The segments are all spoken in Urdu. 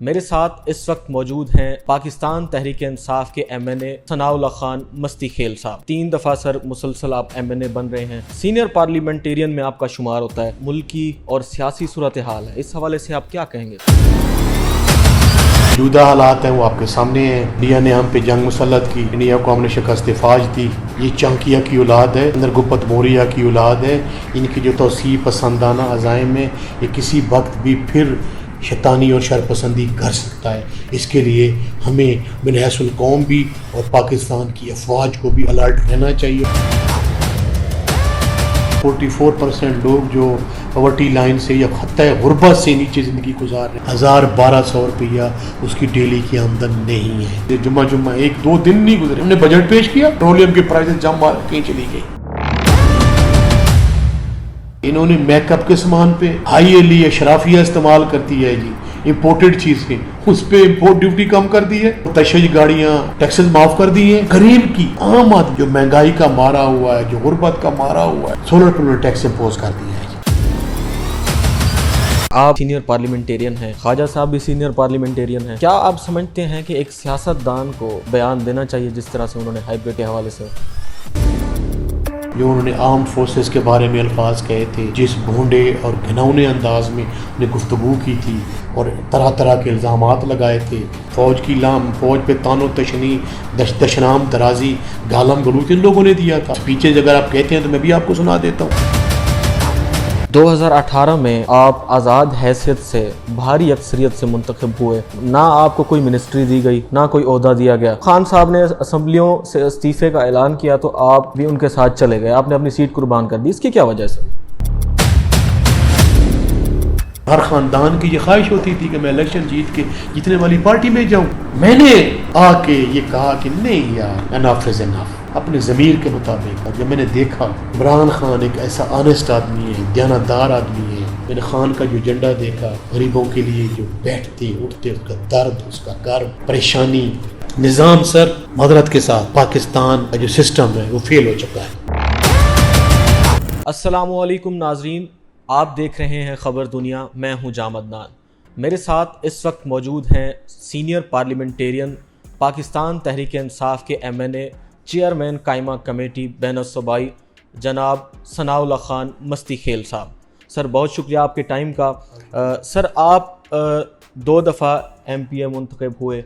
میرے ساتھ اس وقت موجود ہیں پاکستان تحریک انصاف کے ایم این اے ثناء اللہ خان مستی خیل صاحب۔ 3 دفعہ سر مسلسل آپ ایم این اے بن رہے ہیں، سینئر پارلیمنٹیرین میں آپ کا شمار ہوتا ہے۔ ملکی اور سیاسی صورتحال ہے، اس حوالے سے آپ کیا کہیں گے؟ موجودہ حالات ہیں وہ آپ کے سامنے ہیں۔ انڈیا نے ہم پہ جنگ مسلط کی، انڈیا کو ہم نے شکست فاج دی۔ یہ چانکیا کی اولاد ہے، اندر گپت موریہ کی اولاد ہے۔ ان کی جو توسیع پسندانہ عزائم ہے، یہ کسی وقت بھی پھر شیطانی اور شرپسندی کر سکتا ہے۔ اس کے لیے ہمیں من حیث القوم بھی اور پاکستان کی افواج کو بھی الرٹ رہنا چاہیے۔ 44% لوگ جو پاورٹی لائن سے یا خطہ غربت سے نیچے زندگی گزار رہے ہیں، 1200 روپیہ اس کی ڈیلی کی آمدن نہیں ہے۔ جمعہ 1-2 دن نہیں گزرے، ہم نے بجٹ پیش کیا، پیٹرولیم کی پرائسز جم مار کہیں چلی گئی۔ انہوں نے میک اپ کے سامان پہ ہائی ایلی اشرافیہ استعمال کرتی ہے جی، امپورٹڈ چیز کی، اس پہ امپورٹ ڈیوٹی کم کر دی ہے، تشہیر گاڑیاں ٹیکسز معاف کر دی ہیں۔ غریب کی عام آدمی جو مہنگائی کا مارا ہوا ہے، جو غربت کا مارا ہوا ہے، سولر پر ٹیکس امپوز کر دیا ہے۔ آپ سینئر پارلیمنٹیرین ہیں، خواجہ صاحب بھی سینئر پارلیمنٹیرین ہیں، کیا آپ سمجھتے ہیں کہ ایک سیاستدان کو بیان دینا چاہیے جس طرح سے انہوں نے ہائی وے کے حوالے سے جو انہوں نے آرمڈ فورسز کے بارے میں الفاظ کہے تھے، جس بھونڈے اور گھنونے انداز میں نے گفتگو کی تھی اور طرح طرح کے الزامات لگائے تھے، فوج پہ تان و تشنی، دشنام درازی، گالم گلوچ ان لوگوں نے دیا تھا۔ اسپیچز اگر آپ کہتے ہیں تو میں بھی آپ کو سنا دیتا ہوں۔ 2018 میں آپ آزاد حیثیت سے بھاری اکثریت سے منتخب ہوئے، نہ آپ کو کوئی منسٹری دی گئی، نہ کوئی عہدہ دیا گیا۔ خان صاحب نے اسمبلیوں سے استعفے کا اعلان کیا تو آپ بھی ان کے ساتھ چلے گئے، آپ نے اپنی سیٹ قربان کر دی، اس کی کیا وجہ سے؟ ہر خاندان کی یہ خواہش ہوتی تھی کہ میں الیکشن جیت کے جیتنے والی پارٹی میں جاؤں۔ میں نے آ کے یہ کہا کہ نہیں یار، انف از انف، اپنے ضمیر کے مطابق۔ جب میں نے دیکھا عمران خان ایک ایسا آنیسٹ آدمی ہے، دیانتدار آدمی ہے، میں نے خان کا جو ایجنڈا دیکھا، غریبوں کے لیے جو بیٹھتے اٹھتے، اس کا درد، اس کا کرب، پریشانی، نظام سر معذرت کے ساتھ پاکستان کا جو سسٹم ہے وہ فیل ہو چکا ہے۔ السلام علیکم ناظرین، آپ دیکھ رہے ہیں خبر دنیا، میں ہوں جامد نان۔ میرے ساتھ اس وقت موجود ہیں سینئر پارلیمنٹیرین پاکستان تحریک انصاف کے ایم این اے، چیئرمین قائمہ کمیٹی بین الصوبائی جناب ثناء اللہ خان مستی خیل صاحب۔ سر بہت شکریہ آپ کے ٹائم کا۔ سر آپ 2 دفعہ ایم پی اے منتخب ہوئے،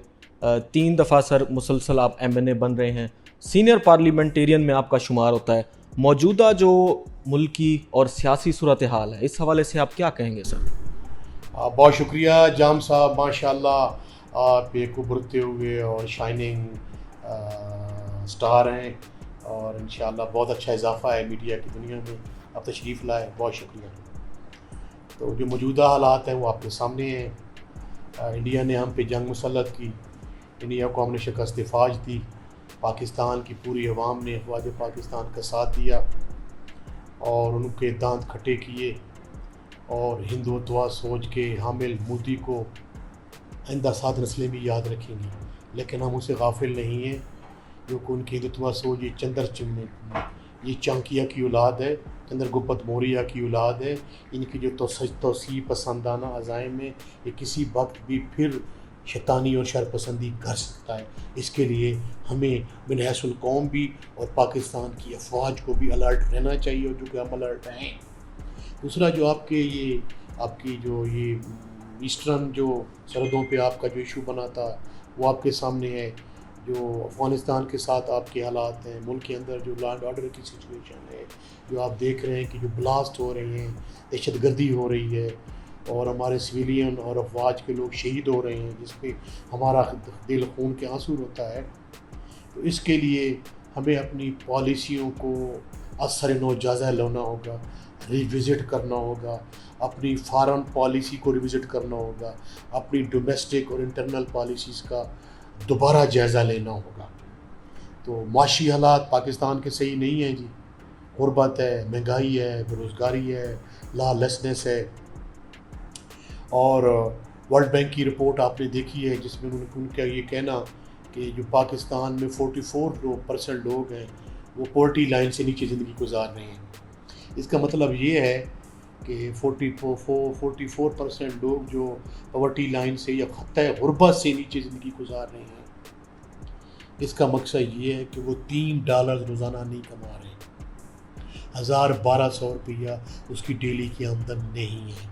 3 دفعہ سر مسلسل آپ ایم این اے بن رہے ہیں، سینئر پارلیمنٹیرین میں آپ کا شمار ہوتا ہے۔ موجودہ جو ملکی اور سیاسی صورتحال ہے، اس حوالے سے آپ کیا کہیں گے سر؟ بہت شکریہ جام صاحب، ماشاءاللہ آپ ایک ابھرتے ہوئے اور شائننگ سٹار ہیں، اور انشاءاللہ بہت اچھا اضافہ ہے میڈیا کی دنیا میں، آپ تشریف لائے، بہت شکریہ۔ تو جو موجودہ حالات ہیں وہ آپ کے سامنے ہیں۔ انڈیا نے ہم پہ جنگ مسلط کی، انڈیا کو ہم نے شکست فاج دی، پاکستان کی پوری عوام نے افواج پاکستان کا ساتھ دیا اور ان کے دانت کھٹے کیے، اور ہندوتوا سوچ کے حامل مودی کو آئندہ 7 نسلیں بھی یاد رکھیں گی، لیکن ہم اسے غافل نہیں ہیں، کیونکہ ان کی ہندوتوا سوچ یہ چانکیا کی اولاد ہے، چندر گپت موریہ کی اولاد ہے۔ ان کی جو توسیع پسندانہ عزائم ہے، یہ کسی وقت بھی پھر شیطانی اور شرپسندی کر سکتا ہے۔ اس کے لیے ہمیں من حیث القوم بھی اور پاکستان کی افواج کو بھی الرٹ رہنا چاہیے، اور جو کہ ہم الرٹ ہیں۔ دوسرا جو آپ کی جو یہ ایسٹرن جو سرحدوں پہ آپ کا جو ایشو بنا تھا وہ آپ کے سامنے ہے، جو افغانستان کے ساتھ آپ کے حالات ہیں، ملک کے اندر جو لا اینڈ آرڈر کی سچویشن ہے، جو آپ دیکھ رہے ہیں کہ جو بلاسٹ ہو رہے ہیں، دہشت گردی ہو رہی ہے، اور ہمارے سویلین اور افواج کے لوگ شہید ہو رہے ہیں، جس پہ ہمارا دل خون کے آنسو ہوتا ہے۔ تو اس کے لیے ہمیں اپنی پالیسیوں کو اثر نو جائزہ لینا ہوگا، ریوزٹ کرنا ہوگا، اپنی فارن پالیسی کو ریوزٹ کرنا ہوگا، اپنی ڈومیسٹک اور انٹرنل پالیسیز کا دوبارہ جائزہ لینا ہوگا۔ تو معاشی حالات پاکستان کے صحیح نہیں ہیں جی، غربت ہے، مہنگائی ہے، بےروزگاری ہے، لا لیسنس ہے، اور ورلڈ بینک کی رپورٹ آپ نے دیکھی ہے جس میں ان کا یہ کہنا کہ جو پاکستان میں 44% لوگ ہیں وہ پورٹی لائن سے نیچے زندگی گزار رہے ہیں۔ اس کا مطلب یہ ہے کہ 44% لوگ جو پاورٹی لائن سے یا خطۂ غربت سے نیچے زندگی گزار رہے ہیں. اس کا مقصد یہ ہے کہ وہ $3 روزانہ نہیں کما رہے, 1200 روپیہ اس کی ڈیلی کی آمدن نہیں ہے.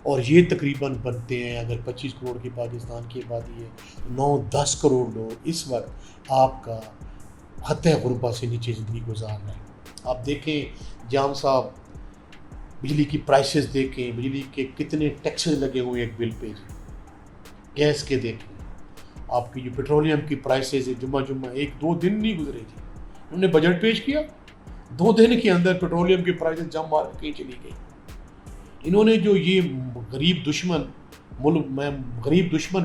اور یہ تقریباً بنتے ہیں, اگر 25 کروڑ کی پاکستان کی آبادی ہے, 9-10 کروڑ لوگ اس وقت آپ کا خطۂ غربت سے نیچے زندگی گزار رہے ہیں. آپ دیکھیں جام صاحب, بجلی کی پرائسز دیکھیں, بجلی کے کتنے ٹیکسز لگے ہوئے ہیں ایک بل پہ جی. گیس کے دیکھیں, آپ کی جو پیٹرولیم کی پرائسز ہے, جمعہ 1-2 دن نہیں گزرے جی, انہوں نے بجٹ پیش کیا, 2 دن کے اندر پیٹرولیم کی پرائسز جم مار کے چلی گئی. انہوں نے جو یہ غریب دشمن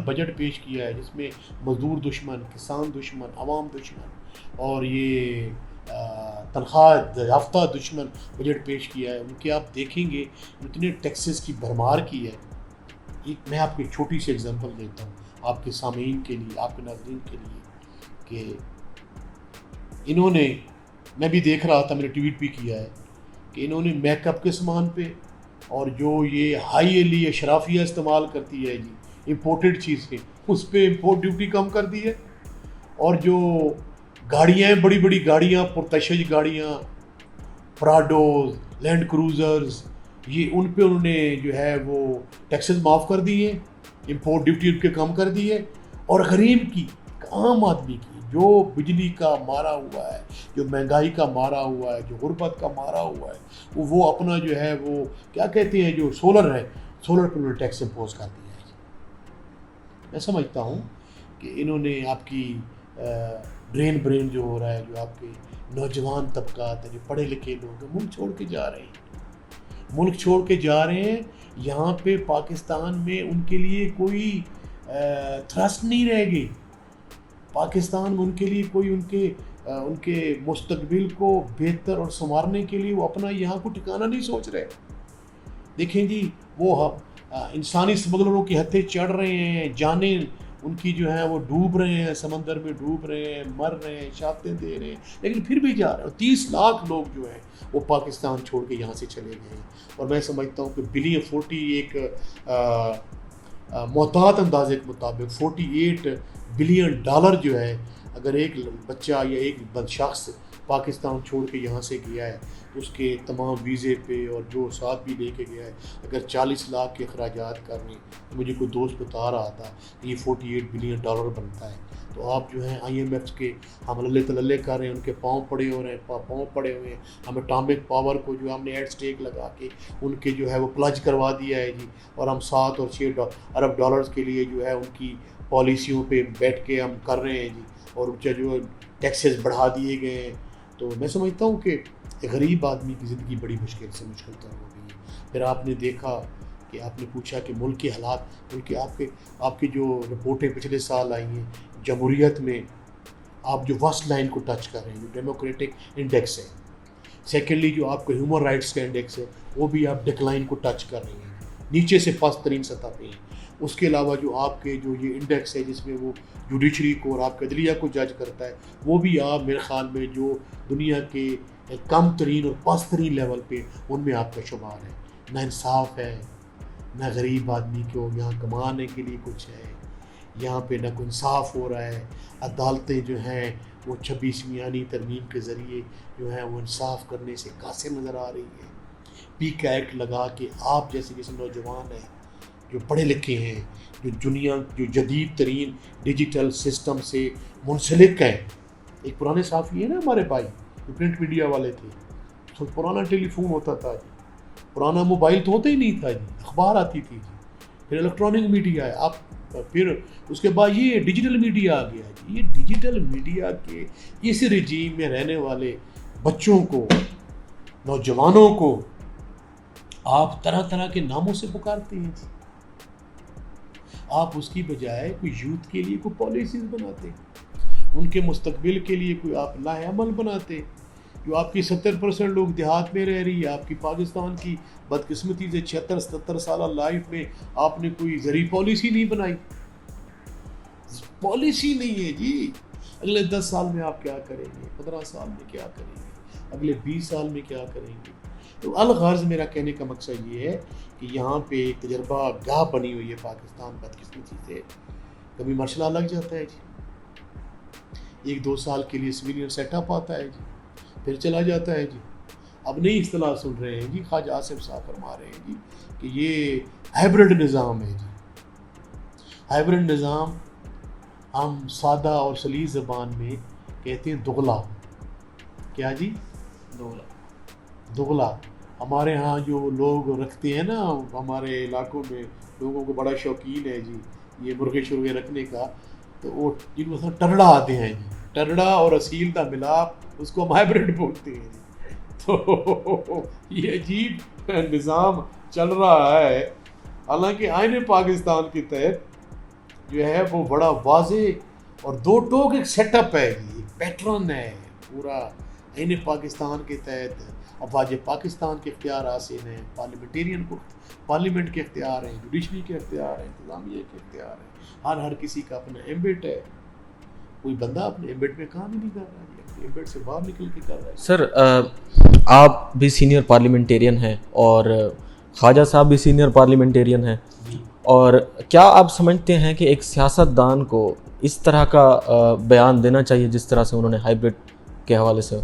بجٹ پیش کیا ہے, جس میں مزدور دشمن, کسان دشمن, عوام دشمن اور یہ تنخواہ یافتہ دشمن بجٹ پیش کیا ہے, ان کے آپ دیکھیں گے اتنے ٹیکسز کی بھرمار کی ہے. میں آپ کو ایک چھوٹی سی ایگزامپل دیتا ہوں آپ کے سامعین کے لیے, آپ کے ناظرین کے لیے, کہ انہوں نے, میں بھی دیکھ رہا تھا, میں نے ٹویٹ بھی کیا ہے کہ انہوں نے میک اپ کے سامان پہ اور جو یہ ہائی ایلی اشرافیہ استعمال کرتی ہے جی, امپورٹڈ چیز کے, اس پہ امپورٹ ڈیوٹی کم کر دی ہے. اور جو گاڑیاں ہیں, بڑی بڑی گاڑیاں, پرتشج گاڑیاں, پراڈوز, لینڈ کروزرز, یہ ان پہ انہوں نے جو ہے وہ ٹیکسز معاف کر دی ہیں, امپورٹ ڈیوٹی ان کے کم کر دی ہے. اور غریب کی, عام آدمی کی, جو بجلی کا مارا ہوا ہے, جو مہنگائی کا مارا ہوا ہے, جو غربت کا مارا ہوا ہے, وہ اپنا جو ہے وہ کیا کہتے ہیں, جو سولر ہے, سولر پہ انہوں نے ٹیکس امپوز کر دیا ہے. میں سمجھتا ہوں کہ انہوں نے آپ کی برین جو ہو رہا ہے, جو آپ کے نوجوان طبقات ہیں, جو پڑھے لکھے لوگ ہیں, ملک چھوڑ کے جا رہے ہیں. یہاں پہ پاکستان میں ان کے لیے کوئی تھرسٹ نہیں رہ گئی. پاکستان میں ان کے لیے کوئی ان کے مستقبل کو بہتر اور سنوارنے کے لیے وہ اپنا یہاں کو ٹھکانہ نہیں سوچ رہے. دیکھیں جی, وہ انسانی اسمگلروں کی ہتھے چڑھ رہے ہیں, جانیں ان کی جو ہیں وہ ڈوب رہے ہیں, سمندر میں ڈوب رہے ہیں, مر رہے ہیں, شہادتیں دے رہے ہیں, لیکن پھر بھی جا رہے ہیں. 30 لاکھ لوگ جو ہیں وہ پاکستان چھوڑ کے یہاں سے چلے گئے ہیں. اور میں سمجھتا ہوں کہ ایک محتاط اندازے کے مطابق $48 بلین جو ہے, اگر ایک بچہ یا ایک شخص پاکستان چھوڑ کے یہاں سے گیا ہے, اس کے تمام ویزے پہ اور جو ساتھ بھی لے کے گیا ہے, اگر 40 لاکھ کے اخراجات کرنے, تو مجھے کوئی دوست بتا رہا تھا کہ یہ $48 بلین بنتا ہے. تو آپ جو ہیں IMF کے ہم للے تللے کر رہے ہیں, ان کے پاؤں پڑے ہوئے ہیں. ہم اٹامک پاور کو جو ہم نے ایٹ سٹیک لگا کے ان کے جو ہے وہ پلج کروا دیا ہے جی, اور ہم 7 اور 6 ارب ڈالرز کے لیے جو ہے ان کی پالیسیوں پہ بیٹھ کے ہم کر رہے ہیں جی, اور جو ٹیکسز بڑھا دیے گئے ہیں. تو میں سمجھتا ہوں کہ غریب آدمی کی زندگی بڑی مشکل تر ہو گئی ہے. پھر آپ نے دیکھا کہ آپ نے پوچھا کہ ملک کے حالات, ملک کے آپ کی جو رپورٹیں پچھلے سال آئی ہیں, جمہوریت میں آپ جو وسٹ لائن کو ٹچ کر رہے ہیں, جو ڈیموکریٹک انڈیکس ہے. سیکنڈلی جو آپ کا ہیومن رائٹس کا انڈیکس ہے, وہ بھی آپ ڈکلائن کو ٹچ کر رہے ہیں, نیچے سے پست ترین سطح پہ ہیں. اس کے علاوہ جو آپ کے جو یہ انڈیکس ہے جس میں وہ جوڈیشری کو اور آپ کے عدلیہ کو جج کرتا ہے, وہ بھی آپ میرے خیال میں جو دنیا کے کم ترین اور پست ترین لیول پہ ان میں آپ کا شمار ہے. نہ انصاف ہے, نہ غریب آدمی کو یہاں کمانے کے لیے کچھ ہے, یہاں پہ نہ کوئی انصاف ہو رہا ہے. عدالتیں جو ہیں وہ 26 میانی ترمیم کے ذریعے جو ہیں وہ انصاف کرنے سے قاصر نظر آ رہی ہے. پیک ایکٹ لگا کے آپ جیسے نوجوان ہیں جو پڑھے لکھے ہیں, جو جدید ترین ڈیجیٹل سسٹم سے منسلک ہیں. ایک پرانے صحافی ہیں نا ہمارے بھائی, جو پرنٹ میڈیا والے تھے, تو پرانا ٹیلی فون ہوتا تھا جی, پرانا موبائل تو ہوتا ہی نہیں تھا جی, اخبار آتی تھی جی, پھر الیکٹرانک میڈیا ہے, آپ پھر اس کے بعد یہ ڈیجیٹل میڈیا آ گیا جی. یہ ڈیجیٹل میڈیا کے اس رجیم میں رہنے والے بچوں کو, نوجوانوں کو آپ طرح طرح کے ناموں سے پکارتے ہیں جی. آپ اس کی بجائے کوئی یوتھ کے لیے کوئی پالیسیز بناتے, ان کے مستقبل کے لیے کوئی آپ لاہ عمل بناتے. جو آپ کی 70% لوگ دیہات میں رہ رہی ہے, آپ کی پاکستان کی بدقسمتی سے 76-77 سالہ لائف میں آپ نے کوئی زرعی پالیسی نہیں بنائی. پالیسی نہیں ہے جی. اگلے 10 سال میں آپ کیا کریں گے, 15 سال میں کیا کریں گے, اگلے 20 سال میں کیا کریں گے. تو الغرض میرا کہنے کا مقصد یہ ہے کہ یہاں پہ ایک تجربہ گاہ بنی ہوئی ہے پاکستان بدقسمتی سے. کبھی مرشلہ لگ جاتا ہے جی، 1-2 سال کے لیے سویلین سیٹ اپ آتا ہے جی، پھر چلا جاتا ہے جی. اب نئی اصطلاح سن رہے ہیں جی، خواجہ آصف صاحب فرما رہے ہیں جی کہ یہ ہائبرڈ نظام ہے جی. ہائبرڈ نظام ہم سادہ اور سلیس زبان میں کہتے ہیں دغلا. کیا جی؟ دغلا. ہمارے ہاں جو لوگ رکھتے ہیں نا، ہمارے علاقوں میں لوگوں کو بڑا شوقین ہے جی یہ مرغے شرغے رکھنے کا، تو وہ جن کو ٹرڑا آتے ہیں جی، ٹرڑا اور اصیل کا ملاپ، اس کو ہم ہائبرڈ بولتے ہیں جی. تو یہ عجیب نظام چل رہا ہے. حالانکہ آئین پاکستان کے تحت جو ہے وہ بڑا واضح اور دو ٹوک ایک سیٹ اپ ہے جی، ایک پیٹرن ہے پورا. آئین پاکستان کے تحت افواج پاکستان کے اختیار حاصل ہیں، پارلیمنٹیرین کو پارلیمنٹ کے اختیار ہیں، جوڈیشری کے اختیار ہیں، انتظامیہ کے اختیار ہیں. ہر کسی کا اپنا ایمبٹ ہے. کوئی بندہ اپنے ایمبٹ میں کام ہی نہیں کر رہا ہے، اپنے ایمبٹ سے باہر نکل کے کر رہا ہے. سر آپ بھی سینئر پارلیمنٹیرین ہیں اور خواجہ صاحب بھی سینئر پارلیمنٹیرین ہیں، اور کیا آپ سمجھتے ہیں کہ ایک سیاست دان کو اس طرح کا بیان دینا چاہیے جس طرح سے انہوں نے ہائبرڈ کے حوالے سے؟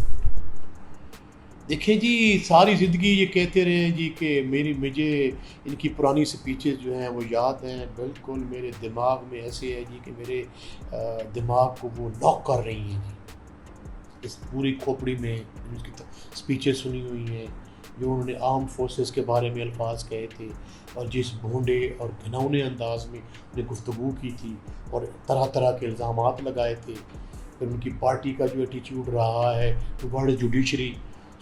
دیکھیں جی، ساری زندگی یہ کہتے رہے جی کہ مجھے ان کی پرانی سپیچز جو ہیں وہ یاد ہیں بالکل میرے دماغ میں. ایسے ہے جی کہ میرے دماغ کو وہ لاک کر رہی ہیں جی. اس پوری کھوپڑی میں ان کی سپیچز سنی ہوئی ہیں جو انہوں نے آرم فورسز کے بارے میں الفاظ کہے تھے، اور جس بھونڈے اور گھنونے انداز میں انہوں نے گفتگو کی تھی اور طرح طرح کے الزامات لگائے تھے. پھر ان کی پارٹی کا جو ایٹیچیوڈ رہا ہے تو ورلڈ جوڈیشری،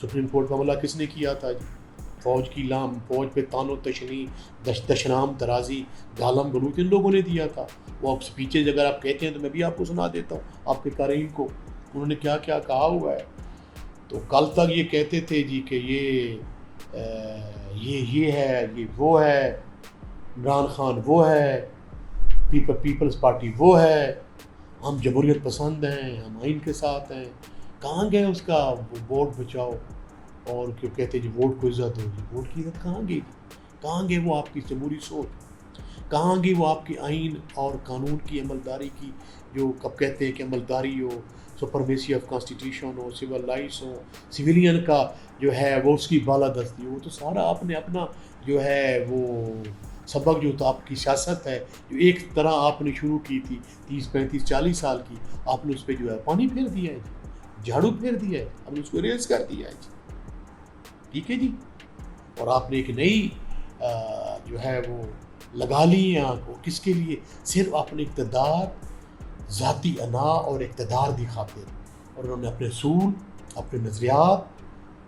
سپریم کورٹ کا عملہ کس نے کیا تھا جی؟ فوج پہ تان و تشنی، دشنام درازی، گالم گلوچ ان لوگوں نے دیا تھا. وہ آپ سپیچز اگر آپ کہتے ہیں تو میں بھی آپ کو سنا دیتا ہوں، آپ کے قارئین کو انہوں نے کیا کیا کہا ہوا ہے. تو کل تک یہ کہتے تھے جی کہ یہ ہے، یہ وہ ہے، عمران خان وہ ہے، پیپلز پارٹی وہ ہے، ہم جمہوریت پسند ہیں، ہم آئین کے ساتھ ہیں. کہاں گئے اس کا ووٹ بچاؤ، اور کیوں کہتے جی ووٹ کو عزت ہو جی؟ ووٹ کی عزت کہاں گئی؟ کہاں گئے وہ آپ کی جمہوری سوچ؟ کہاں گئی وہ آپ کی آئین اور قانون کی عملداری کی، جو کب کہتے ہیں کہ عملداری ہو، سپرمیسی آف کانسٹیٹیوشن ہو، سول رائٹس ہو، سویلین کا جو ہے وہ اس کی بالادستی ہو. تو سارا آپ نے اپنا جو ہے وہ سبق جو تو آپ کی سیاست ہے جو ایک طرح آپ نے شروع کی تھی 30-35-40 سال کی، آپ نے اس پہ جو ہے پانی پھیر دیا ہے جی، جھاڑو پھیر دیا ہے، آپ نے اس کو ریز کر دیا ہے جی. ٹھیک ہے جی. اور آپ نے ایک نئی جو ہے وہ لگا لی ہیں آنکھ کو، کس کے لیے؟ صرف اپنے اقتدار، ذاتی انا اور اقتدار دی خاطر. اور انہوں نے اپنے اصول، اپنے نظریات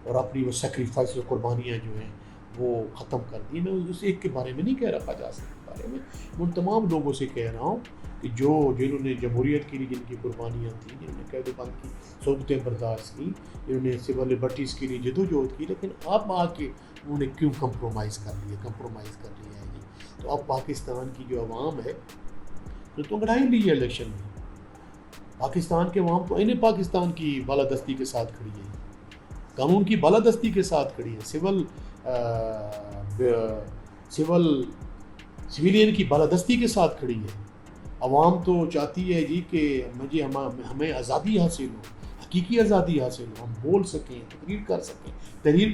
اور اپنی وہ سیکریفائس و قربانیاں جو ہیں وہ ختم کر دی. میں اس ایک کے بارے میں نہیں کہہ رہا جا سکتا کے بارے میں، ان تمام لوگوں سے کہہ رہا ہوں کہ جنہوں نے جمہوریت کے لیے جن کی قربانیاں تھیں، جنہوں نے قید و بند کی صحبتیں برداشت کی، جنہوں نے سول لبرٹیز کے لیے جدوجہد کی، لیکن اب آ کے انہوں نے کیوں کمپرومائز کر لیا ہے جی. تو اب پاکستان کی جو عوام ہے تو انگڑائی لی ہے الیکشن میں. پاکستان کے عوام تو آئین پاکستان کی بالادستی کے ساتھ کھڑی ہے، قانون کی بالادستی کے ساتھ کھڑی ہے، سویلین کی بالادستی کے ساتھ کھڑی ہے. عوام تو چاہتی ہے جی کہ ہمیں آزادی حاصل ہو، حقیقی آزادی حاصل ہو، ہم بول سکیں، تحریر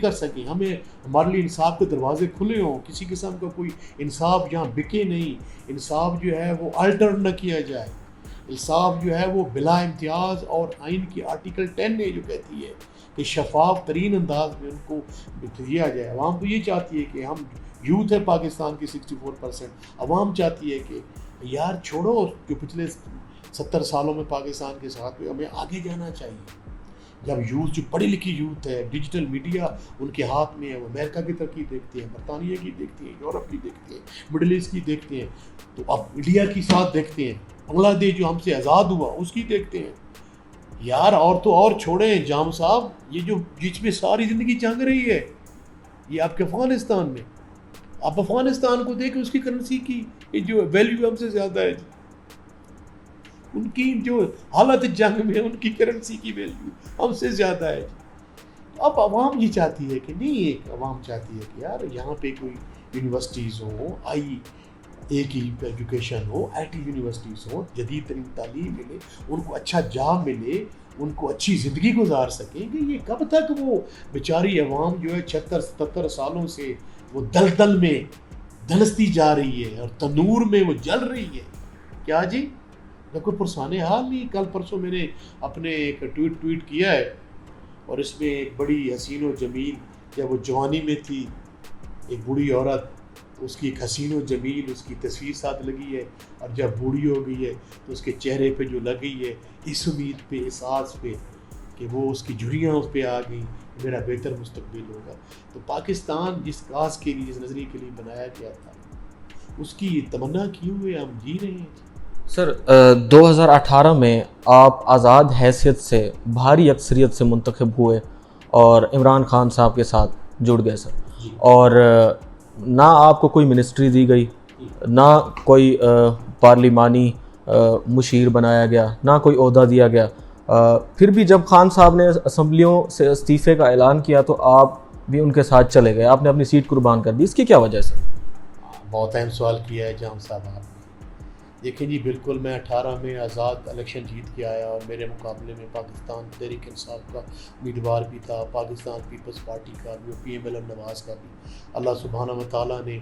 کر سکیں، ہمارے لیے انصاف کے دروازے کھلے ہوں، کسی قسم کا کوئی انصاف جہاں بکے نہیں، انصاف جو ہے وہ آلٹر نہ کیا جائے، انصاف جو ہے وہ بلا امتیاز، اور آئین کی آرٹیکل 10 نے جو کہتی ہے کہ شفاف ترین انداز میں ان کو دیا جائے. عوام تو یہ چاہتی ہے کہ ہم یوتھ ہے پاکستان کی 64%، عوام چاہتی ہے کہ یار چھوڑو جو پچھلے 70 سالوں میں پاکستان کے ساتھ ہمیں آگے جانا چاہیے. جب یوتھ جو پڑھی لکھی یوتھ ہے، ڈیجیٹل میڈیا ان کے ہاتھ میں ہے، وہ امریکہ کی ترقی دیکھتے ہیں، برطانیہ کی دیکھتے ہیں، یورپ کی دیکھتے ہیں، مڈل ایسٹ کی دیکھتے ہیں، تو اب انڈیا کی ساتھ دیکھتے ہیں، بنگلہ دیش جو ہم سے آزاد ہوا اس کی دیکھتے ہیں. یار اور تو اور چھوڑیں جام صاحب، یہ جو جس میں ساری زندگی جنگ رہی ہے یہ آپ کے افغانستان میں، آپ افغانستان کو دیکھیں، اس کی کرنسی کی جو ویلیو ہم سے زیادہ ہے، ان کی جو حالت جنگ میں ان کی کرنسی کی ویلیو ہم سے زیادہ ہے. اب عوام یہ چاہتی ہے کہ نہیں، ایک عوام چاہتی ہے کہ یار یہاں پہ کوئی یونیورسٹیز ہوں، ایک ہی ایجوکیشن ہو، آئی ٹی یونیورسٹیز ہوں، جدید ترین تعلیم ملے، ان کو اچھا جاب ملے، ان کو اچھی زندگی گزار سکیں گے. یہ کب تک وہ بیچاری عوام جو ہے 76-77 سالوں سے وہ دلدل میں دھنستی جا رہی ہے اور تنور میں وہ جل رہی ہے. کیا جی، نہ کوئی پرسان حال نہیں. کل پرسوں میں نے اپنے ایک ٹویٹ کیا ہے، اور اس میں ایک بڑی حسین و جمیل، جب وہ جوانی میں تھی، ایک بوڑھی عورت، اس کی ایک حسین و جمیل اس کی تصویر ساتھ لگی ہے، اور جب بوڑھی ہو گئی ہے تو اس کے چہرے پہ جو لگی ہے اس امید پہ، اس آس پہ کہ وہ اس کی جھریاں اس پہ آ گئیں، میرا بہتر مستقبل ہوگا. تو پاکستان جس کاس کے لیے، جس نظریے کے لیے بنایا گیا تھا، اس کی تمنا کیے ہوئے ہم جی رہے ہیں. سر 2018 میں آپ آزاد حیثیت سے بھاری اکثریت سے منتخب ہوئے اور عمران خان صاحب کے ساتھ جڑ گئے سر. اور نہ آپ کو کوئی منسٹری دی گئی، نہ کوئی پارلیمانی مشیر بنایا گیا، نہ کوئی عہدہ دیا گیا. پھر بھی جب خان صاحب نے اسمبلیوں سے استعفے کا اعلان کیا تو آپ بھی ان کے ساتھ چلے گئے، آپ نے اپنی سیٹ قربان کر دی. اس کی کیا وجہ ہے سر؟ بہت اہم سوال کیا ہے جام صاحب آپ نے. دیکھیں جی، بالکل میں 18 میں آزاد الیکشن جیت کے آیا، اور میرے مقابلے میں پاکستان تحریک انصاف کا امیدوار بھی تھا، پاکستان پیپلز پارٹی کا بھی، اور PMLN نواز کا بھی. اللہ سبحانہ و تعالیٰ نے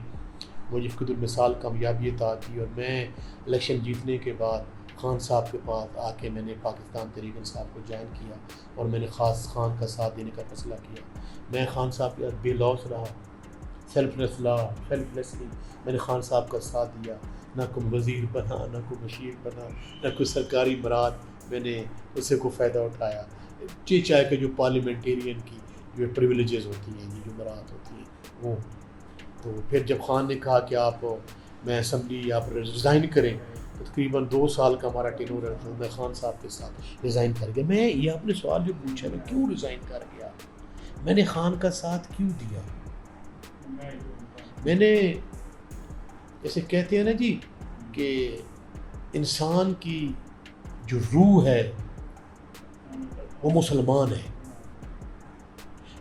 مجھے فقد المثال کامیابی عطا کی، اور میں الیکشن جیتنے کے بعد خان صاحب کے پاس آ کے میں نے پاکستان تحریک انصاف کو جوائن کیا، اور میں نے خاص خان کا ساتھ دینے کا فیصلہ کیا. میں خان صاحب کے بے لوث رہا، سیلفلیسلی میں نے خان صاحب کا ساتھ دیا. نہ کوئی وزیر بنا، نہ کوئی مشیر بنا، نہ کوئی سرکاری مراد میں نے اس سے کوئی فائدہ اٹھایا. چاہے کہ جو پارلیمنٹیرین کی جو پریویلیجز ہوتی ہیں، جو مراد ہوتی ہیں وہ. تو پھر جب خان نے کہا کہ میں اسمبلی آپ ریزائن کریں، تو تقریباً 2 سال کا ہمارا ٹینور ہے، تو میں خان صاحب کے ساتھ ریزائن کر گیا. میں یہ آپ نے سوال جو پوچھا میں کیوں ریزائن کر گیا، میں نے خان کا ساتھ کیوں دیا. میں نے جیسے کہتے ہیں نا جی کہ انسان کی جو روح ہے وہ مسلمان ہے،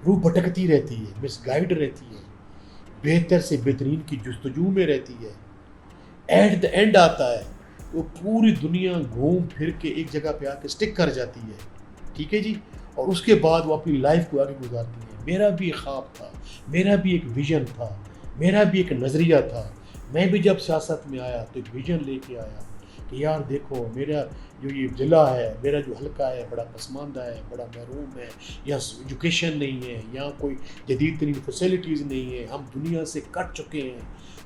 روح بھٹکتی رہتی ہے، مس گائیڈ رہتی ہے، بہتر سے بہترین کی جستجو میں رہتی ہے. ایٹ دا اینڈ آتا ہے وہ پوری دنیا گھوم پھر کے ایک جگہ پہ آ کے سٹک کر جاتی ہے. ٹھیک ہے جی، اور اس کے بعد وہ اپنی لائف کو آگے گزارتی ہے. میرا بھی ایک خواب تھا، میرا بھی ایک ویژن تھا، میرا بھی ایک نظریہ تھا. میں بھی جب سیاست میں آیا تو ایک ویژن لے کے آیا کہ یار دیکھو، میرا جو یہ ضلع ہے، میرا جو حلقہ ہے، بڑا پسماندہ ہے، بڑا محروم ہے، یہاں ایجوکیشن نہیں ہے، یہاں کوئی جدید ترین فیسلٹیز نہیں ہے، ہم دنیا سے کٹ چکے ہیں.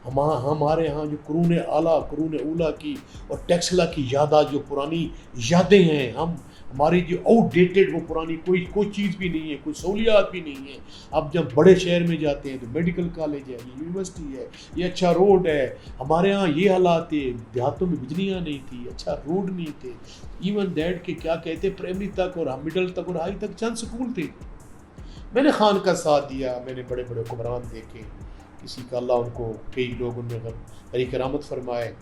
ہمارے ہاں جو قرون اعلیٰ، قرون اولیٰ کی اور ٹیکسلا کی یادیں، جو پرانی یادیں ہیں، ہماری جو آؤٹ ڈیٹڈ وہ پرانی کوئی چیز بھی نہیں ہے، کوئی سہولیات بھی نہیں ہے. اب جب بڑے شہر میں جاتے ہیں تو میڈیکل کالج ہے، یہ یونیورسٹی ہے، یہ اچھا روڈ ہے. ہمارے ہاں یہ حالات تھے، دیہاتوں میں بجلیاں نہیں تھی، اچھا روڈ نہیں تھے. ایون دیٹ کہ کیا کہتے پرائمری تک اور مڈل تک اور ہائی تک چند سکول تھے. میں نے خان کا ساتھ دیا. میں نے بڑے بڑے حکمران دیکھے، کسی کا اللہ ان کو، کئی لوگ ان میں بڑی کرامت فرمائے،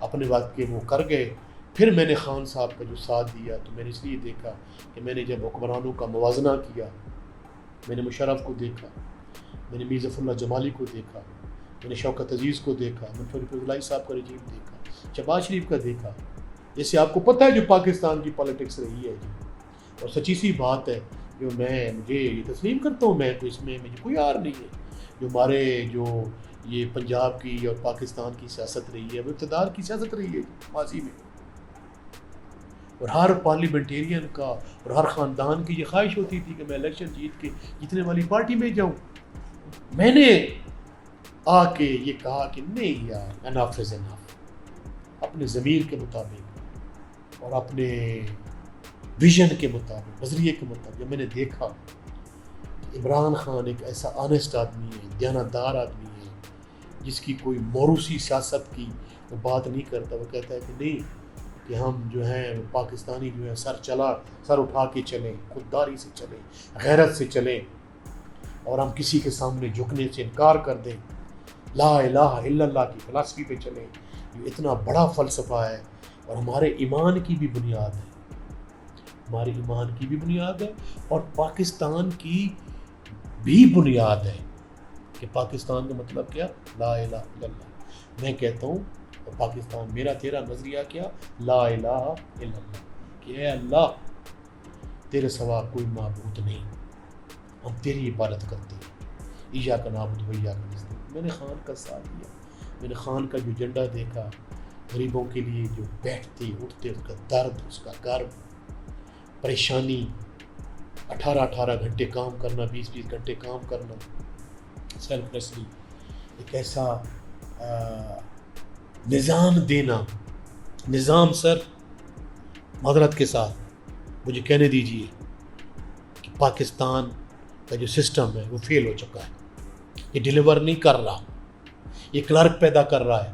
اپنے وقت کے وہ کر گئے. پھر میں نے خان صاحب کا جو ساتھ دیا تو میں نے اس لیے دیکھا کہ میں نے جب حکمرانوں کا موازنہ کیا، میں نے مشرف کو دیکھا، میں نے میرزا ظفر اللہ جمالی کو دیکھا، میں نے شوکت عزیز کو دیکھا، منفرد فضلائی صاحب کا رجیم دیکھا، شہباز شریف کا دیکھا. جیسے آپ کو پتہ ہے جو پاکستان کی پالیٹکس رہی ہے جی، اور سچی سی بات ہے جو مجھے یہ تسلیم کرتا ہوں، میں تو اس میں مجھے کوئی یار نہیں ہے. جو ہمارے جو یہ پنجاب کی اور پاکستان کی سیاست رہی ہے وہ اقتدار کی سیاست رہی ہے ماضی میں، اور ہر پارلیمنٹیرین کا اور ہر خاندان کی یہ خواہش ہوتی تھی کہ میں الیکشن جیت کے جیتنے والی پارٹی میں جاؤں. میں نے آ کے یہ کہا کہ نہیں یار، انف از انف، اپنے ضمیر کے مطابق اور اپنے ویژن کے مطابق، نظریے کے مطابق. جب میں نے دیکھا کہ عمران خان ایک ایسا آنیسٹ آدمی ہے، دیانتدار آدمی ہے، جس کی کوئی موروثی سیاست کی وہ بات نہیں کرتا، وہ کہتا ہے کہ نہیں کہ ہم جو ہیں پاکستانی جو ہیں سر اٹھا کے چلیں، خودداری سے چلیں، غیرت سے چلیں، اور ہم کسی کے سامنے جھکنے سے انکار کر دیں، لا الہ الا اللہ کی فلسفی پہ چلیں. یہ اتنا بڑا فلسفہ ہے اور ہمارے ایمان کی بھی بنیاد ہے. ہمارے ایمان کی بھی بنیاد ہے اور پاکستان کی بھی بنیاد ہے کہ پاکستان کا مطلب کیا؟ لا الہ الا اللہ. میں کہتا ہوں پاکستان میرا تیرا نظریہ کیا؟ لا الہ الا اللہ، کہ اے اللہ تیرے سوا کوئی معبود نہیں، ہم تیری عبادت کرتے ہیں، ایاک نعبد و ایاک نستعین. میں نے خان کا ساتھ دیا، میں نے خان کا جو جھنڈا دیکھا، غریبوں کے لیے جو بیٹھتے اٹھتے، اس کا درد، اس کا کرب، پریشانی، 18 گھنٹے کام کرنا، 20 گھنٹے کام کرنا سیلف لیسلی، ایک ایسا نظام دینا. نظام سر معذرت کے ساتھ مجھے کہنے دیجیے کہ پاکستان کا جو سسٹم ہے وہ فیل ہو چکا ہے، یہ ڈیلیور نہیں کر رہا، یہ کلرک پیدا کر رہا ہے،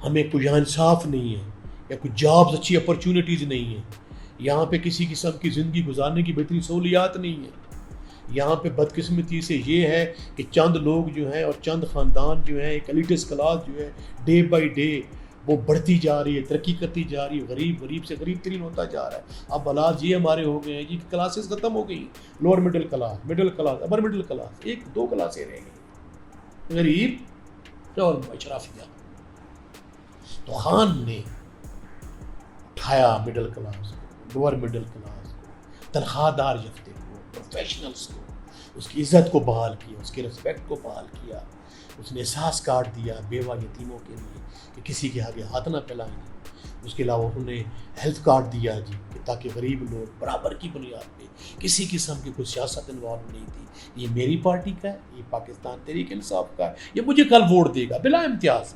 ہمیں کوئی یہاں انصاف نہیں ہے یا کوئی جابز اچھی اپرچونٹیز نہیں ہیں، یہاں پہ کسی قسم کی زندگی گزارنے کی بہترین سہولیات نہیں ہیں. یہاں پہ بدقسمتی سے یہ ہے کہ چند لوگ جو ہیں اور چند خاندان جو ہیں، ایک ایلیٹس کلاس جو ہے ڈے بائی ڈے وہ بڑھتی جا رہی ہے، ترقی کرتی جا رہی ہے، غریب سے غریب ترین ہوتا جا رہا ہے. اب حالات یہ ہمارے ہو گئے ہیں جی کہ کلاسز ختم ہو گئی، lower middle class, upper middle class, 1-2 کلاسیں رہ گئی، غریب اور اشرافیہ. تو خان نے اٹھایا مڈل کلاس کو، لوور مڈل کلاس کو، تنخواہ دار جفتے کو، پروفیشنلز کو، اس کی عزت کو بحال کیا، اس کے رسپیکٹ کو بحال کیا. اس نے احساس کارڈ دیا بیوہ یتیموں کے لیے کہ کسی کے آگے ہاتھ نہ پھیلائیں. اس کے علاوہ انہوں نے ہیلتھ کارڈ دیا جی کہ تاکہ غریب لوگ برابر کی بنیاد پہ، کسی قسم کی کوئی سیاست انوالو نہیں تھی. یہ میری پارٹی کا ہے، یہ پاکستان تحریک انصاف کا ہے، یہ مجھے کل ووٹ دے گا بلا امتیاز.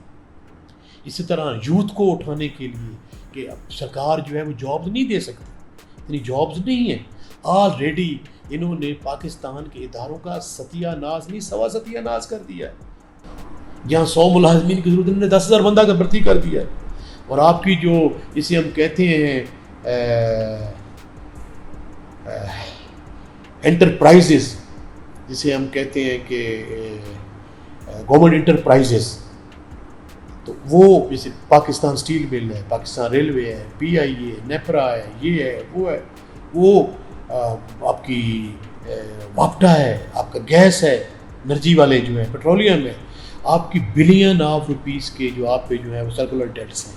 اسی طرح یوتھ کو اٹھانے کے لیے کہ اب سرکار جو ہے وہ جابز نہیں دے سکتی، اتنی جابز نہیں ہیں. آلریڈی انہوں نے پاکستان کے اداروں کا ستیہ ناز نہیں، سوا ستیہ ناز کر دیا ہے. جہاں 100 ملازمین کی ضرورت، انہوں نے 10,000 بندہ کا بھرتی کر دیا ہے. اور آپ کی جو جسے ہم کہتے ہیں انٹرپرائزز، جسے ہم کہتے ہیں کہ گورنمنٹ انٹرپرائزز، تو وہ جیسے پاکستان اسٹیل مل ہے، پاکستان ریلوے ہے، PIA، نیپرا ہے، یہ ہے وہ ہے، وہ آپ کی واپٹا ہے، آپ کا گیس ہے، انرجی والے جو ہیں، پیٹرولیم ہے، آپ کی بلین آف روپیز کے جو آپ پہ جو ہے وہ سرکولر ڈیٹس ہیں.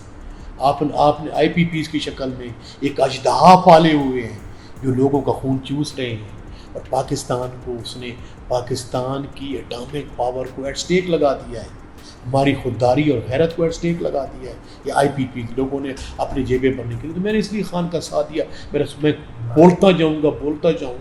آپ نے IPPs کی شکل میں ایک اژدہا پالے ہوئے ہیں جو لوگوں کا خون چوس رہے ہیں. اور پاکستان کو اس نے پاکستان کی اٹامک پاور کو ایٹ سٹیک لگا دیا ہے، ہماری خودداری اور غیرت کو ایٹ سٹیک لگا دیا ہے. یہ IPP لوگوں نے اپنی جیبیں بھرنے کے لیے. تو میں نے اس لیے خان کا ساتھ دیا. میں بولتا جاؤں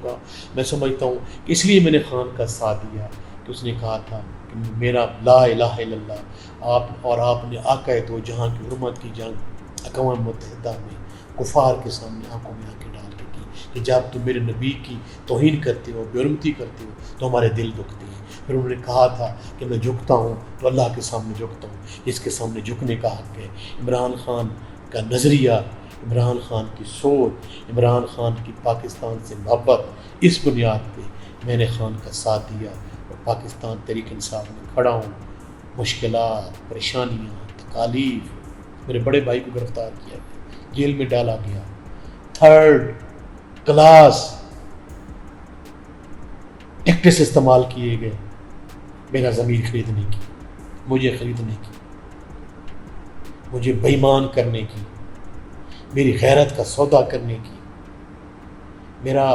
گا. میں سمجھتا ہوں کہ اس لیے میں نے خان کا ساتھ دیا کہ اس نے کہا تھا کہ میرا لا الہ الا اللہ. آپ نے آقا دو جہاں کی حرمت کی جنگ اقوام متحدہ میں کفار کے سامنے آنکھوں میں آنکھیں ڈال کے کی کہ جب تم میرے نبی کی توہین کرتے ہو، بے حرمتی کرتے ہو تو ہمارے دل دکھتے ہیں. پھر انہوں نے کہا تھا کہ میں جھکتا ہوں تو اللہ کے سامنے جھکتا ہوں، اس کے سامنے جھکنے کا حق ہے. عمران خان کا نظریہ، عمران خان کی سوچ، عمران خان کی پاکستان سے محبت، اس بنیاد پہ میں نے خان کا ساتھ دیا اور پاکستان تحریک انصاف میں کھڑا ہوں. مشکلات، پریشانیاں، تکالیف، میرے بڑے بھائی کو گرفتار کیا گیا، جیل میں ڈالا گیا، 3rd کلاس ٹیکٹس استعمال کیے گئے میرا ضمیر خریدنے کی، مجھے خریدنے کی، مجھے بےایمان کرنے کی، میری غیرت کا سودا کرنے کی. میرا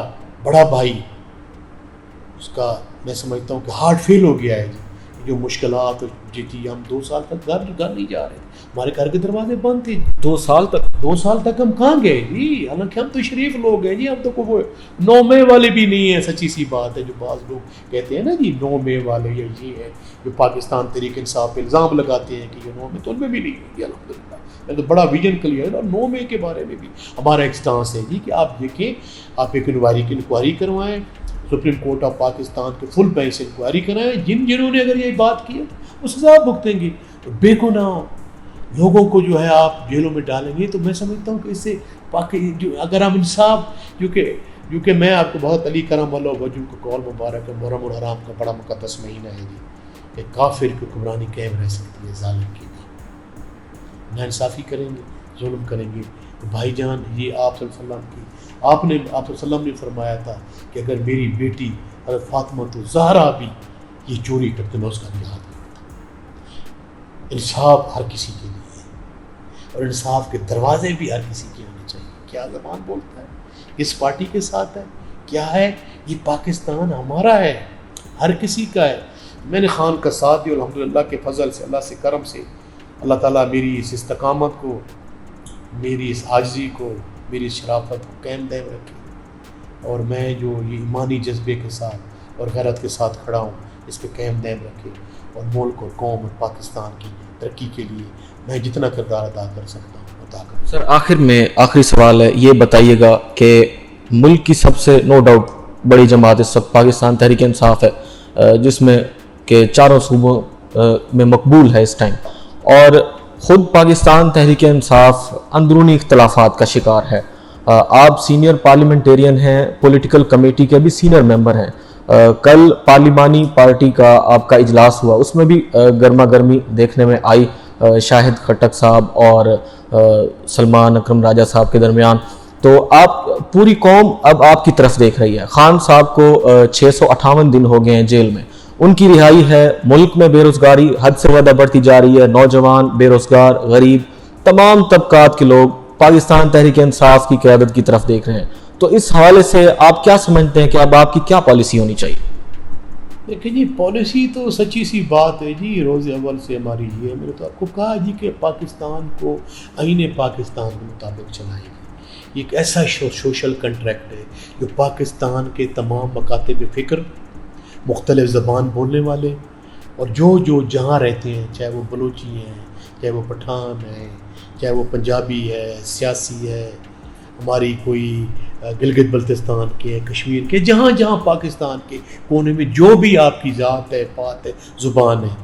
بڑا بھائی، اس کا میں سمجھتا ہوں کہ ہارٹ فیل ہو گیا ہے جی. جو مشکلات جی تھی، ہم 2 سال تک گھر نہیں جا رہے تھے، ہمارے گھر کے دروازے بند تھے. 2 سال تک ہم کہاں گئے جی؟ حالانکہ ہم تو شریف لوگ ہیں جی. ہم تو وہ 9 مئی والے بھی نہیں ہیں. سچی سی بات ہے جو بعض لوگ کہتے ہیں نا جی 9 مئی والے یا یہ ہے، جو پاکستان تحریک انصاف پہ الزام لگاتے ہیں کہ یہ 9 مئی، تو ان میں بھی نہیں ہے جی. الحمدللہ میں تو بڑا ویژن کلیئر ہے. اور 9 مئی کے بارے میں بھی ہمارا ایک سٹانس ہے جی کہ آپ دیکھیں، آپ ایک انکوائری کروائیں، سپریم کورٹ آف پاکستان کے فل بینچ سے انکوائری کرائیں. جنہوں نے اگر یہ بات کی وہ سزا بھگتیں گے. بے گناہ لوگوں کو جو ہے آپ جیلوں میں ڈالیں گے. تو میں سمجھتا ہوں کہ اس سے اگر ہم انصاف، جو کہ میں آپ کو بہت علی کرم اللہ وجہ کو قول مبارک ہے، محرم الحرام کا بڑا مقدس مہینہ ہے جی، کہ کافر کی حکمرانی قائم رہ سکتی ہے، ظالم کی نہیں. نا انصافی کریں گے ظلم کریں گے تو بھائی جان یہ آپ صلی اللہ علیہ وسلم کی آپ صلی اللہ علیہ وسلم نے فرمایا تھا کہ اگر میری بیٹی حضرت فاطمہ تو زہرا بھی یہ چوری کرتے میں اس کا جہاد کرتا۔ انصاف ہر کسی کے لیے اور انصاف کے دروازے بھی ہر کسی کے ہونے چاہیے۔ کیا زبان بولتا ہے، اس پارٹی کے ساتھ ہے، کیا ہے، یہ پاکستان ہمارا ہے، ہر کسی کا ہے۔ میں نے خان کا ساتھ دیا، الحمدللہ کے فضل سے، اللہ سے کرم سے اللہ تعالیٰ میری اس استقامت کو، میری اس عاجزی کو، میری اس شرافت کو قائم دائم رکھے، اور میں جو یہ ایمانی جذبے کے ساتھ اور غیرت کے ساتھ کھڑا ہوں اس پہ قائم دائم رکھے، اور ملک اور قوم اور پاکستان کی ترقی کے لیے میں جتنا کردار ادا کر سکتا ہوں ادا کروں۔ سر آخر میں آخری سوال ہے، یہ بتائیے گا کہ ملک کی سب سے نو ڈاؤٹ بڑی جماعت اس وقت پاکستان تحریک انصاف ہے، جس میں کہ چاروں صوبوں میں مقبول ہے اس ٹائم، اور خود پاکستان تحریک انصاف اندرونی اختلافات کا شکار ہے۔ آپ سینئر پارلیمنٹیرین ہیں، پولیٹیکل کمیٹی کے بھی سینئر ممبر ہیں۔ کل پارلیمانی پارٹی کا آپ کا اجلاس ہوا، اس میں بھی گرما گرمی دیکھنے میں آئی شاہد خٹک صاحب اور سلمان اکرم راجہ صاحب کے درمیان۔ تو آپ پوری قوم اب آپ کی طرف دیکھ رہی ہے۔ خان صاحب کو 658 دن ہو گئے ہیں جیل میں، ان کی رہائی ہے۔ ملک میں بے روزگاری حد سے زیادہ بڑھتی جا رہی ہے، نوجوان، بے روزگار، غریب، تمام طبقات کے لوگ پاکستان تحریک انصاف کی قیادت کی طرف دیکھ رہے ہیں۔ تو اس حوالے سے آپ کیا سمجھتے ہیں کہ اب آپ کی کیا پالیسی ہونی چاہیے؟ لیکن جی پالیسی تو سچی سی بات ہے جی، روز اول سے ہماری یہ ہے، میں نے تو آپ کو کہا جی کہ پاکستان کو آئین پاکستان کے مطابق چلائیں گے۔ یہ ایک ایسا سوشل کنٹریکٹ ہے جو پاکستان کے تمام مکاتب فکر، مختلف زبان بولنے والے اور جو جہاں رہتے ہیں، چاہے وہ بلوچی ہیں، چاہے وہ پٹھان ہیں، چاہے وہ پنجابی ہے، سیاسی ہے، ہماری کوئی گلگت بلتستان کے، کشمیر کے، جہاں جہاں پاکستان کے کونے میں جو بھی آپ کی ذات ہے، بات ہے، زبان ہے،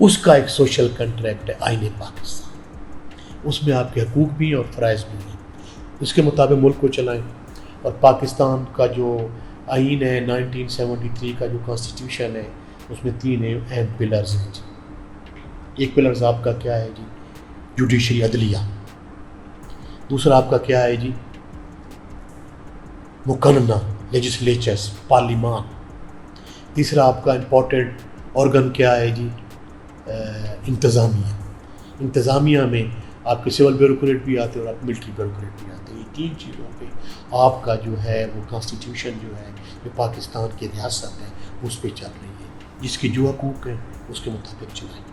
اس کا ایک سوشل کنٹریکٹ ہے آئین پاکستان۔ اس میں آپ کے حقوق بھی ہیں اور فرائض بھی ہیں، اس کے مطابق ملک کو چلائیں۔ اور پاکستان کا جو آئین ہے 1973 کا جو کانسٹیٹیوشن ہے، اس میں 3 اہم پلرز ہیں جی۔ ایک پلرز آپ کا کیا ہے جی؟ جوڈیشری، عدلیہ۔ دوسرا آپ کا کیا ہے جی؟ مقننہ، لیجسلیچرز، پارلیمان۔ تیسرا آپ کا امپورٹنٹ آرگن کیا ہے جی؟ انتظامیہ۔ انتظامیہ میں آپ کے سول بیوروکریٹ بھی آتے ہیں اور آپ ملٹری بیوروکریٹ بھی آتے ہیں۔ یہ 3 چیزوں پہ آپ کا جو ہے وہ کانسٹیٹیوشن جو ہے جو پاکستان کی ریاست ہے اس پہ چل رہی ہے، جس کے جو حقوق ہیں اس کے مطابق چلائیں۔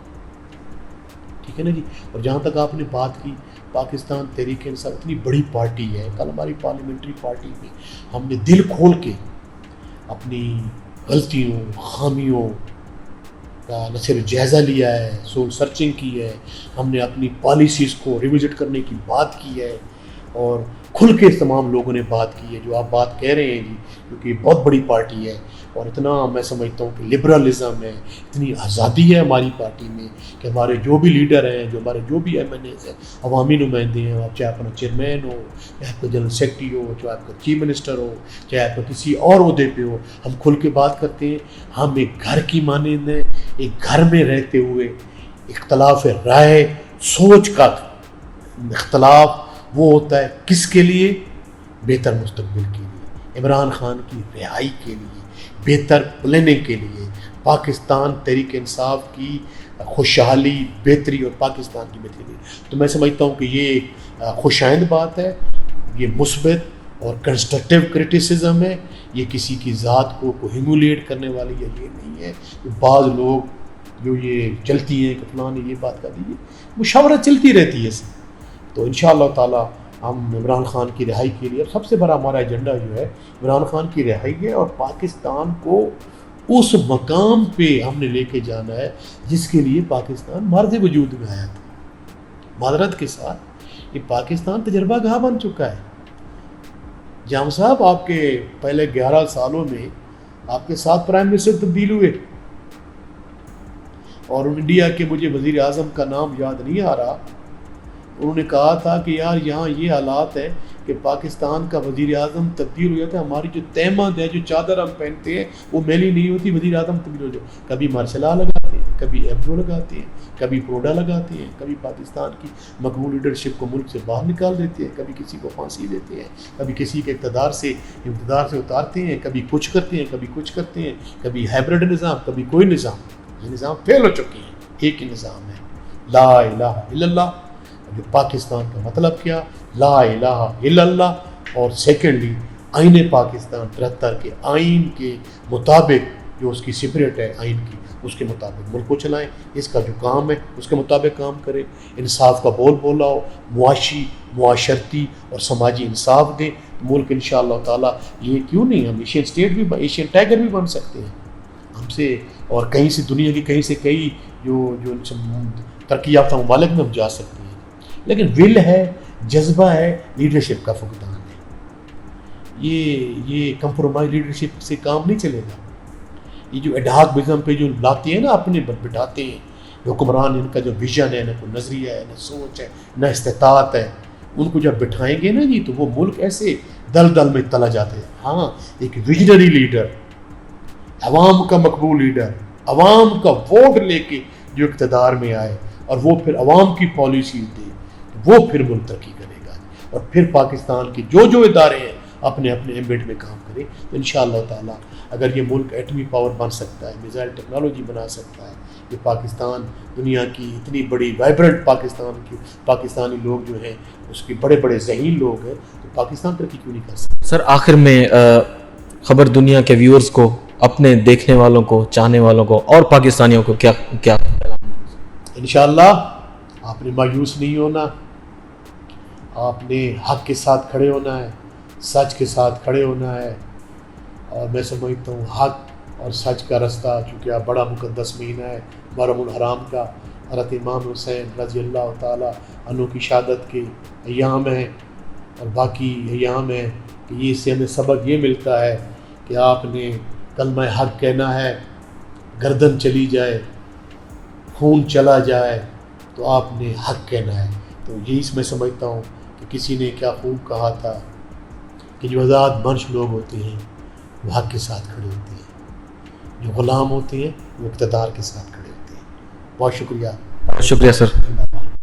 ٹھیک ہے نا جی۔ اور جہاں تک آپ نے بات کی پاکستان تحریک انصاف اتنی بڑی پارٹی ہے، کل ہماری پارلیمنٹری پارٹی میں ہم نے دل کھول کے اپنی غلطیوں، خامیوں کا نہ صرف جائزہ لیا ہے، سول سرچنگ کی ہے، ہم نے اپنی پالیسیز کو ریوزٹ کرنے کی بات کی ہے، اور کھل کے تمام لوگوں نے بات کی ہے جو آپ بات کہہ رہے ہیں جی، کیونکہ یہ بہت بڑی پارٹی ہے اور اتنا میں سمجھتا ہوں کہ لبرلزم ہے، اتنی آزادی ہے ہماری پارٹی میں کہ ہمارے جو بھی لیڈر ہیں، جو ہمارے جو بھی ایم این ایز ہیں، عوامی نمائندے ہیں، آپ چاہے اپنا چیئرمین ہو، چاہے آپ کا جنرل سیکرٹری ہو، چاہے آپ کا چیف منسٹر ہو، چاہے آپ کا کسی اور عہدے پہ ہو، ہم کھل کے بات کرتے ہیں۔ ہم ایک گھر کی مانند ہیں، ایک گھر میں رہتے ہوئے اختلاف رائے، سوچ کا اختلاف وہ ہوتا ہے کس کے لیے؟ بہتر مستقبل کے لیے، عمران خان کی رہائی کے لیے، بہتر پلاننگ کے لیے، پاکستان تحریک انصاف کی خوشحالی، بہتری اور پاکستان کی بہتری کے لیے۔ تو میں سمجھتا ہوں کہ یہ ایک خوشائند بات ہے، یہ مثبت اور کنسٹرکٹیو کرٹیسزم ہے، یہ کسی کی ذات کو ہیمولیٹ کرنے والی یہ نہیں ہے۔ بعض لوگ جو یہ چلتی ہیں کہ فلاں نے یہ بات کر دی، مشاورت چلتی رہتی ہے اس میں۔ تو انشاءاللہ تعالی ہم عمران خان کی رہائی کے لیے، سب سے بڑا ہمارا ایجنڈا جو ہے عمران خان کی رہائی ہے، اور پاکستان کو اس مقام پہ ہم نے لے کے جانا ہے جس کے لیے پاکستان مارز وجود میں آیا تھا۔ معذرت کے ساتھ یہ پاکستان تجربہ گاہ بن چکا ہے۔ جام صاحب، آپ کے پہلے 11 سالوں میں آپ کے 7 پرائم منسٹر تبدیل ہوئے، اور انڈیا کے مجھے وزیر اعظم کا نام یاد نہیں آ رہا، انہوں نے کہا تھا کہ یار یہاں یہ حالات ہے کہ پاکستان کا وزیر اعظم تبدیل ہو جاتا ہے, ہماری جو تہمت ہے, جو چادر ہم پہنتے ہیں وہ میلی نہیں ہوتی, وزیر اعظم تبدیل ہو جاتا, کبھی مارشل لا لگاتے ہیں, کبھی ایبرو لگاتے ہیں, کبھی پروڈا لگاتے ہیں, کبھی پاکستان کی مقبول لیڈرشپ کو ملک سے باہر نکال دیتے ہیں, کبھی کسی کو پھانسی دیتے ہیں, کبھی کسی کے اقتدار سے اتارتے ہیں, کبھی کچھ کرتے ہیں, کبھی کچھ کرتے ہیں, کبھی ہائبرڈ نظام, کبھی کوئی نظام. یہ نظام فیل ہو چکی ہے. ایک ہی نظام ہے, لا الہ الا اللہ. جو پاکستان کا مطلب کیا, لا الہ الا اللہ, اور سیکنڈلی آئین پاکستان 73 کے آئین کے مطابق جو اس کی سپرٹ ہے آئین کی, اس کے مطابق ملک کو چلائیں. اس کا جو کام ہے اس کے مطابق کام کریں, انصاف کا بول بولا ہو, معاشرتی اور سماجی انصاف دیں. ملک انشاءاللہ تعالیٰ, یہ کیوں نہیں, ہم ایشین اسٹیٹ بھی, ایشین ٹائگر بھی بن سکتے ہیں ہم سے, اور کہیں سے دنیا کی کہیں سے کئی جو ترقی یافتہ ممالک میں ہم جا سکتے ہیں. لیکن ول ہے, جذبہ ہے, لیڈرشپ کا فقدان ہے. یہ کمپرومائز لیڈرشپ سے کام نہیں چلے گا. یہ جو ایڈہاکزم پہ جو لاتے ہیں نا, اپنے بٹھاتے ہیں حکمران, ان کا جو ویژن ہے, نہ کوئی نظریہ ہے, نہ سوچ ہے, نہ استطاعت ہے, ان کو جب بٹھائیں گے نا جی, تو وہ ملک ایسے دل میں تلا جاتے ہیں. ہاں, ایک ویژنری لیڈر, عوام کا مقبول لیڈر, عوام کا ووٹ لے کے جو اقتدار میں آئے اور وہ پھر عوام کی پالیسی دے, وہ پھر ملک ترقی کرے گا. اور پھر پاکستان کے جو ادارے ہیں اپنے ایمبٹ میں کام کریں, تو انشاءاللہ تعالیٰ اگر یہ ملک ایٹمی پاور بن سکتا ہے, میزائل ٹیکنالوجی بنا سکتا ہے, یہ پاکستان دنیا کی اتنی بڑی وائبرنٹ پاکستانی لوگ جو ہیں اس کے بڑے بڑے ذہین لوگ ہیں, تو پاکستان ترقی کیوں نہیں کر سکتا. سر آخر میں خبر دنیا کے ویورز کو, اپنے دیکھنے والوں کو, چاہنے والوں کو اور پاکستانیوں کو کیا انشاءاللہ آپ نے مایوس نہیں ہونا, آپ نے حق کے ساتھ کھڑے ہونا ہے, سچ کے ساتھ کھڑے ہونا ہے. اور میں سمجھتا ہوں حق اور سچ کا رستہ, چونکہ آپ بڑا مقدس مہینہ ہے محرم الحرام کا, حضرت امام حسین رضی اللہ تعالیٰ عنہ کی شہادت کے ایام ہیں, اور باقی ایام ہیں کہ یہ سے ہمیں سبق یہ ملتا ہے کہ آپ نے کلمہ حق کہنا ہے, گردن چلی جائے, خون چلا جائے, تو آپ نے حق کہنا ہے. تو یہی میں سمجھتا ہوں کہ کسی نے کیا خوب کہا تھا کہ جو آزاد منش لوگ ہوتے ہیں وہ حق کے ساتھ کھڑے ہوتے ہیں, جو غلام ہوتے ہیں وہ اقتدار کے ساتھ کھڑے ہوتے ہیں. بہت شکریہ. شکریہ سر.